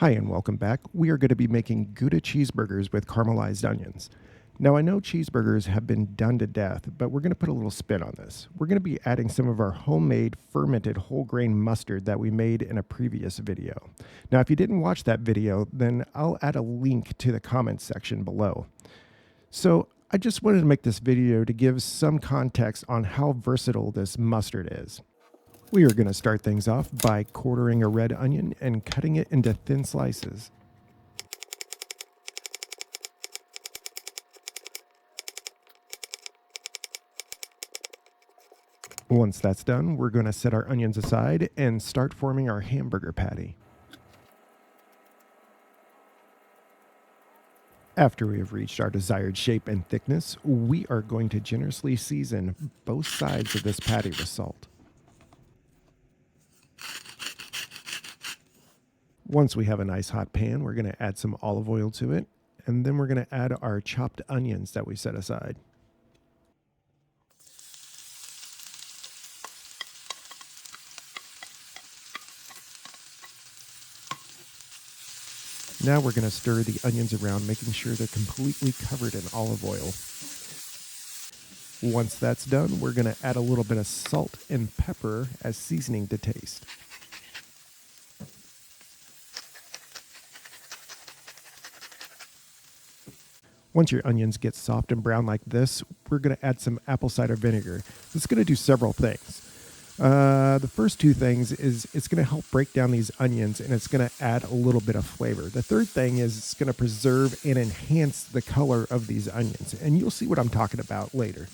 Hi and welcome back. We are going to be making Gouda cheeseburgers with caramelized onions. Now I know cheeseburgers have been done to death, but we're going to put a little spin on this. We're going to be adding some of our homemade fermented whole grain mustard that we made in a previous video. Now if you didn't watch that video, then I'll add a link to the comments section below. So I just wanted to make this video to give some context on how versatile this mustard is. We are going to start things off by quartering a red onion and cutting it into thin slices. Once that's done, we're going to set our onions aside and start forming our hamburger patty. After we have reached our desired shape and thickness, we are going to generously season both sides of this patty with salt. Once we have a nice hot pan, we're going to add some olive oil to it, and then we're going to add our chopped onions that we set aside. Now we're going to stir the onions around, making sure they're completely covered in olive oil. Once that's done, we're going to add a little bit of salt and pepper as seasoning to taste. Once your onions get soft and brown like this, we're going to add some apple cider vinegar. This is going to do several things. The first two things is it's going to help break down these onions, and it's going to add a little bit of flavor. The third thing is it's going to preserve and enhance the color of these onions, and you'll see what I'm talking about later.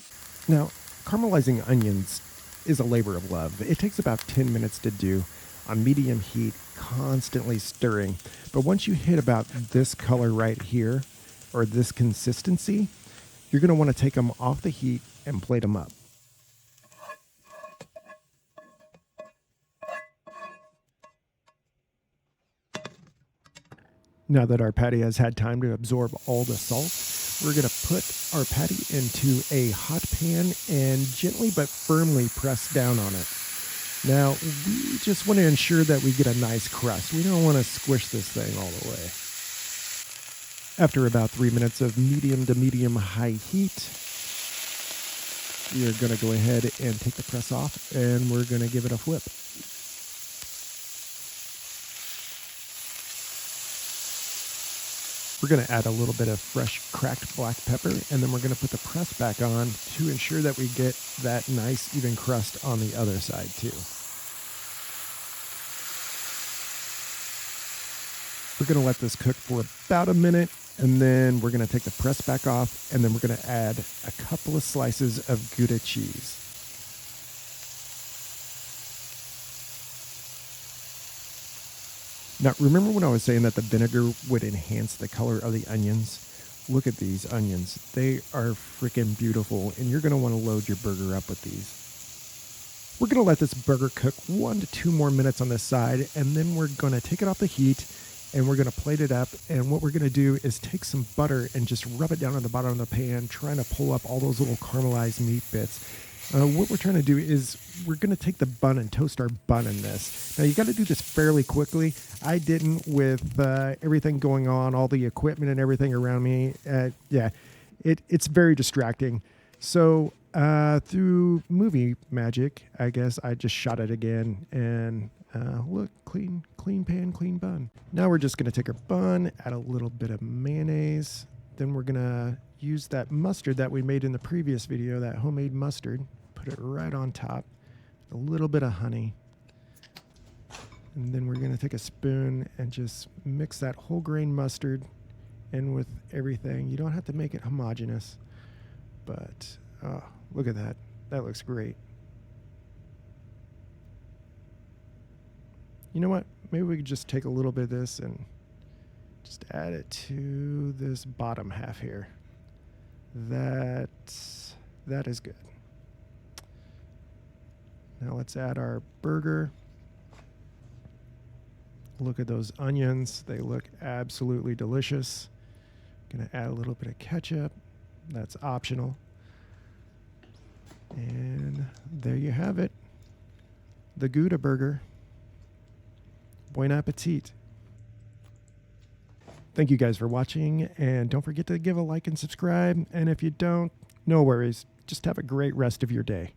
Now, caramelizing onions is a labor of love. It takes about 10 minutes to do on medium heat, constantly stirring. But once you hit about this color right here, or this consistency, you're going to want to take them off the heat and plate them up. Now that our patty has had time to absorb all the salt, we're going to put our patty into a hot pan and gently but firmly press down on it. Now, we just want to ensure that we get a nice crust. We don't want to squish this thing all the way. After about 3 minutes of medium to medium high heat, we are going to go ahead and take the press off, and we're going to give it a flip. We're going to add a little bit of fresh cracked black pepper, and then we're going to put the press back on to ensure that we get that nice even crust on the other side too. We're going to let this cook for about a minute, and then we're going to take the press back off, and then we're going to add a couple of slices of Gouda cheese. Now, remember when I was saying that the vinegar would enhance the color of the onions? Look at these onions. They are freaking beautiful, and you're going to want to load your burger up with these. We're going to let this burger cook 1 to 2 more minutes on this side, and then we're going to take it off the heat, and we're going to plate it up. And what we're going to do is take some butter and just rub it down on the bottom of the pan, trying to pull up all those little caramelized meat bits. What we're trying to do is we're going to take the bun and toast our bun in this. Now, you got to do this fairly quickly. I didn't with everything going on, all the equipment and everything around me. It's very distracting. So through movie magic, I guess I just shot it again, and look, clean pan, clean bun. Now we're just going to take our bun, add a little bit of mayonnaise. Then we're going to use that mustard that we made in the previous video, that homemade mustard. Put it right on top. A little bit of honey. And then we're going to take a spoon and just mix that whole grain mustard in with everything. You don't have to make it homogeneous, but look at that. That looks great. You know what? Maybe we could just take a little bit of this and just add it to this bottom half here. That is good. Now let's add our burger. Look at those onions. They look absolutely delicious. Gonna add a little bit of ketchup. That's optional. And there you have it. The Gouda burger. Bon appetit. Thank you guys for watching, and don't forget to give a like and subscribe. And if you don't, no worries. Just have a great rest of your day.